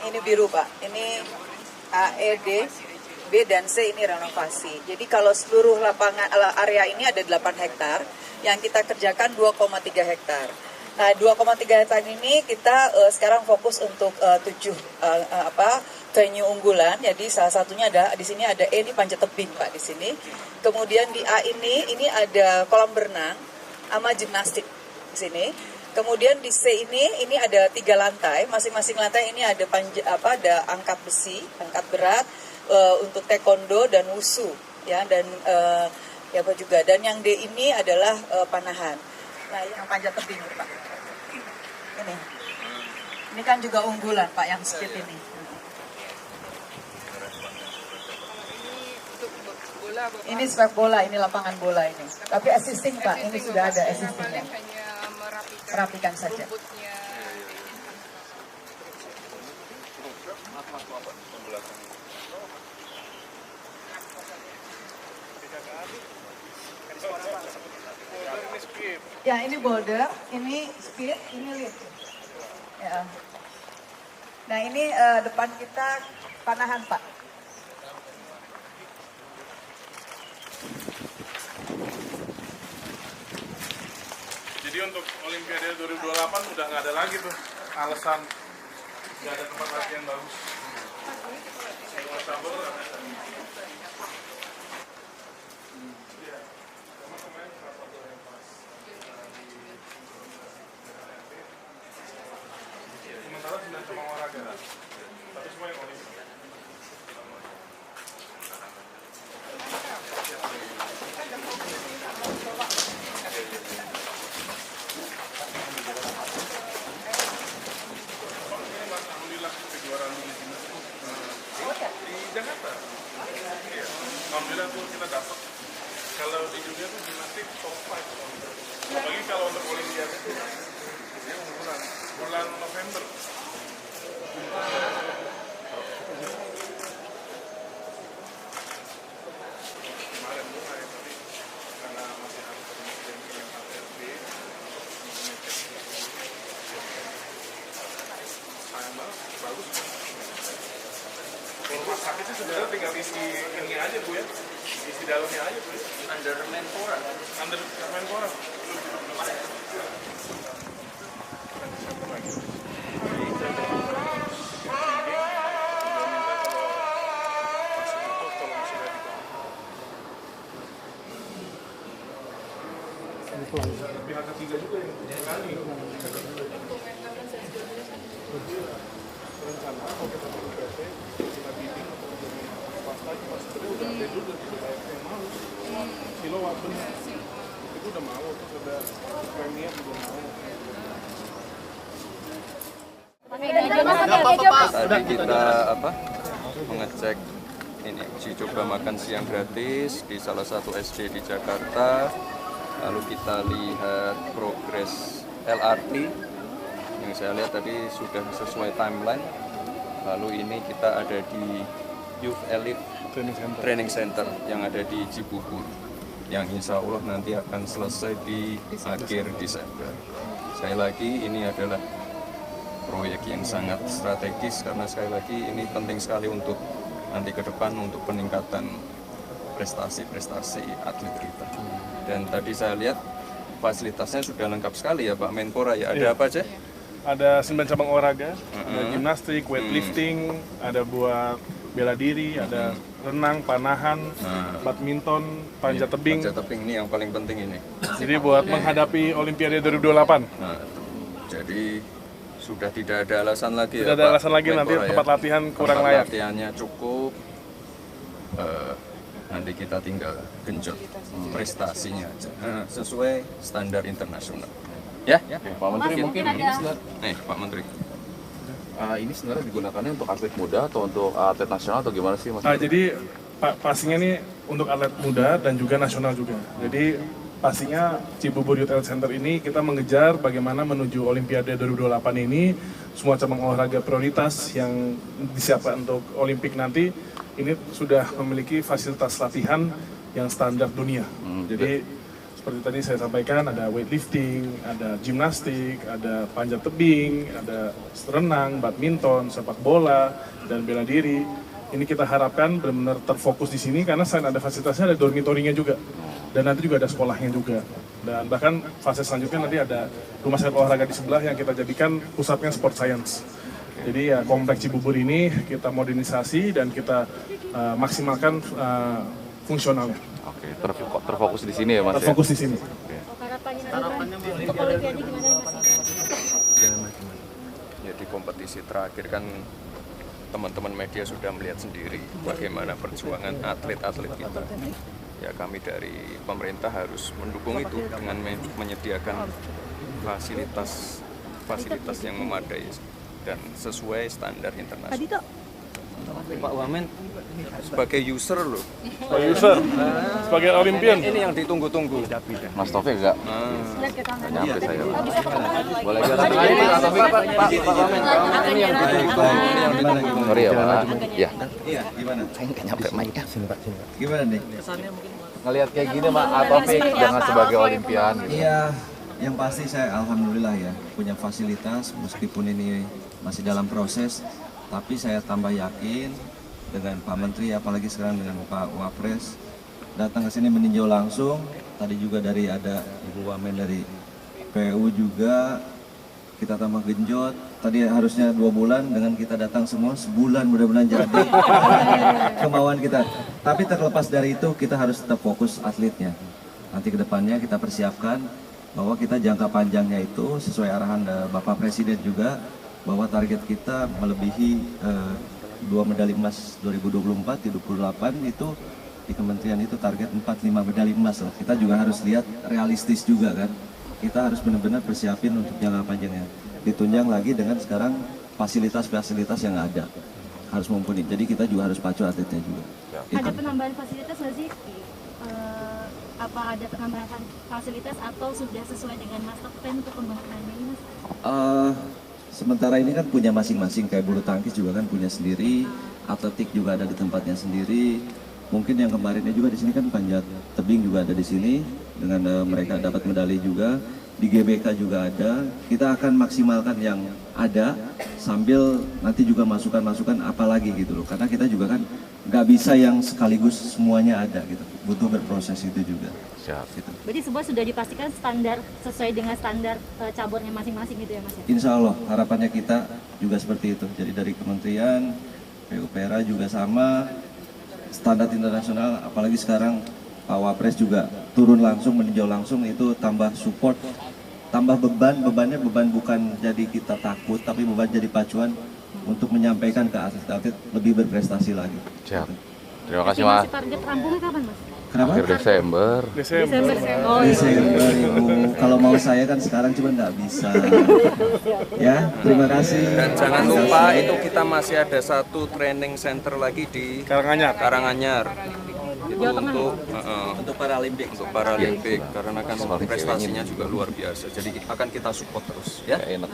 ini biru Pak, ini A, E, D, B dan C ini renovasi. Jadi kalau seluruh lapangan area ini ada 8 hektar, yang kita kerjakan 2,3 hektar. Nah 2,3 hektar ini kita sekarang fokus untuk 7 venue unggulan. Jadi salah satunya ada di sini ada E, ini panjat tebing Pak di sini. Kemudian di A ini ada kolam berenang sama gimnastik di sini. Kemudian di C ini ada 3 lantai, masing-masing lantai ini ada ada angkat besi, angkat berat untuk taekwondo dan wushu ya, dan ya apa juga. Dan yang D ini adalah panahan. Nah, yang panjat tebing Pak. Ini kan juga unggulan Pak yang speed ini. Ini sepak bola, ini lapangan bola ini. Tapi assisting Pak, ini sudah ada assistingnya. Merapikan saja. Ya ini boulder, ini speed, ini lift. Ya. Nah ini depan kita panahan Pak. Jadi untuk Olimpiade 2028 udah nggak ada lagi tuh alasan nggak ada tempat latihan bagus. Sementara 9 cabang olahraga, tapi semua yang Olimpiade. Alhamdulillah kejuaraan dunia di Jakarta. Iya. Alhamdulillah tuh kita dapat. Kalau di dunia tuh gimnastik top 5. Apalagi kalau untuk Olimpiade itu dia unggulan bulan November. Kemarin mulai, tapi karena masih harus koordinasi yang ATRB, sayang banget, bagus. Kalau rumah sakit sih sebenarnya tinggal isi ini aja Bu ya, isi dalamnya aja Bu. Under Menpora. Under Menpora. Pihak ketiga juga yang kali rencana kalau kita perlu PT kita bidding atau dengan swasta kita sebenarnya udah ada juga yang mau kilowatt benar itu udah mau, terus ada premier juga mau. Tadi kita mengecek ini uji coba makan siang gratis di salah satu SD di Jakarta. Lalu kita lihat progres LRT yang saya lihat tadi sudah sesuai timeline. Lalu ini kita ada di Youth Elite Training Center yang ada di Cibubur, yang insya Allah nanti akan selesai di akhir Desember. Sekali lagi ini adalah proyek yang sangat strategis karena sekali lagi ini penting sekali untuk nanti ke depan untuk peningkatan prestasi-prestasi atlet kita. Dan tadi saya lihat fasilitasnya sudah lengkap sekali ya Pak Menpora ya. Ada apa aja? Ada 9 cabang olahraga, ada gimnastik, weightlifting, ada buat bela diri, ada renang, panahan, badminton, panjat tebing. Panjat tebing ini yang paling penting ini. Jadi buat menghadapi Olimpiade 2028. Nah, jadi sudah tidak ada alasan lagi tidak ya ada Pak alasan lagi nanti Menpora, tempat latihan kurang layak. Latihannya cukup. Nanti kita tinggal genjot prestasinya aja sesuai standar internasional. Ya, Pak Menteri mungkin ini Pak Menteri. ini sebenarnya digunakannya untuk atlet muda atau untuk atlet nasional atau gimana sih Mas? Jadi pastinya ini untuk atlet muda dan juga nasional juga. Jadi pastinya Cibubur Youth Health Center ini kita mengejar bagaimana menuju Olimpiade 2028 ini semua cabang olahraga prioritas yang disiapkan untuk Olimpik nanti ini sudah memiliki fasilitas latihan yang standar dunia. Jadi seperti tadi saya sampaikan, ada weightlifting, ada gimnastik, ada panjat tebing, ada renang, badminton, sepak bola, dan bela diri. Ini kita harapkan benar-benar terfokus di sini karena selain ada fasilitasnya, ada dormitorinya juga. Dan nanti juga ada sekolahnya juga. Dan bahkan fase selanjutnya nanti ada rumah sakit olahraga di sebelah yang kita jadikan pusatnya sport science. Jadi ya kompleks Cibubur ini kita modernisasi dan kita maksimalkan fungsionalnya. Oke, terfokus di sini ya Mas. Terfokus di sini. Harapannya untuk Olimpiade gimana Mas? Ya di kompetisi terakhir kan teman-teman media sudah melihat sendiri bagaimana perjuangan atlet-atlet kita. Ya kami dari pemerintah harus mendukung itu dengan menyediakan fasilitas yang memadai dan sesuai standar internasional. Pak Wamen sebagai user loh. Sebagai user, sebagai olimpian. Ini yang ditunggu-tunggu. Mas Taufik enggak? Nggak nyampe saya. Boleh Pak Wamen. Ini yang ditunggu. Sorry ya Pak. Ya. Iya, gimana? Saya nggak nyampe mic-nya. Gimana nih? Ngelihat kayak gini Pak Taufik dengan sebagai olimpian gitu. Iya, yang pasti saya alhamdulillah ya punya fasilitas meskipun ini masih dalam proses, tapi saya tambah yakin dengan Pak Menteri apalagi sekarang dengan Pak Wapres datang ke sini meninjau langsung. Tadi juga ada Ibu Wamen dari PU juga kita tambah genjot. Tadi harusnya 2 bulan, dengan kita datang semua sebulan mudah-mudahan jadi kemauan kita. Tapi terlepas dari itu kita harus tetap fokus atletnya. Nanti kedepannya kita persiapkan bahwa kita jangka panjangnya itu sesuai arahan Bapak Presiden juga bahwa target kita melebihi 2 medali emas 2024, 2028 itu di kementerian itu target 4-5 medali emas. Kita juga harus lihat realistis juga kan. Kita harus benar-benar persiapin untuk jangka panjangnya. Ditunjang lagi dengan sekarang fasilitas-fasilitas yang ada harus mumpuni. Jadi kita juga harus pacu atletnya juga. Ada penambahan fasilitas nggak sih? Apa ada penambahan fasilitas atau sudah sesuai dengan master plan untuk pembangunannya ini Mas? Sementara ini kan punya masing-masing, kayak bulu tangkis juga kan punya sendiri, atletik juga ada di tempatnya sendiri. Mungkin yang kemarinnya juga di sini kan panjat tebing juga ada di sini dengan mereka dapat medali juga. Di GBK juga ada. Kita akan maksimalkan yang ada sambil nanti juga masukan-masukan apalagi gitu loh. Karena kita juga kan nggak bisa yang sekaligus semuanya ada gitu. Butuh berproses itu juga. Siap. Gitu. Berarti semua sudah dipastikan standar sesuai dengan standar cabornya masing-masing gitu ya Mas ya? Insya Allah harapannya kita juga seperti itu. Jadi dari kementerian, PUPR juga sama, standar internasional, apalagi sekarang Pak Wapres juga turun langsung, meninjau langsung, itu tambah support, tambah bebannya beban bukan jadi kita takut, tapi beban jadi pacuan untuk menyampaikan ke atlet-atlet lebih berprestasi lagi. Siap. Terima kasih Mas. Estimasi target rampungnya kapan Mas? Kenapa? Akhir Desember. Desember. Oh, iya. Desember Ibu. Kalau mau saya kan sekarang cuma nggak bisa. Ya, terima kasih. Dan jangan lupa itu kita masih ada satu training center lagi di Karanganyar. Itu untuk Paralimpik. Untuk Paralimpik karena kan prestasinya juga luar biasa. Jadi akan kita support terus ya. Enak.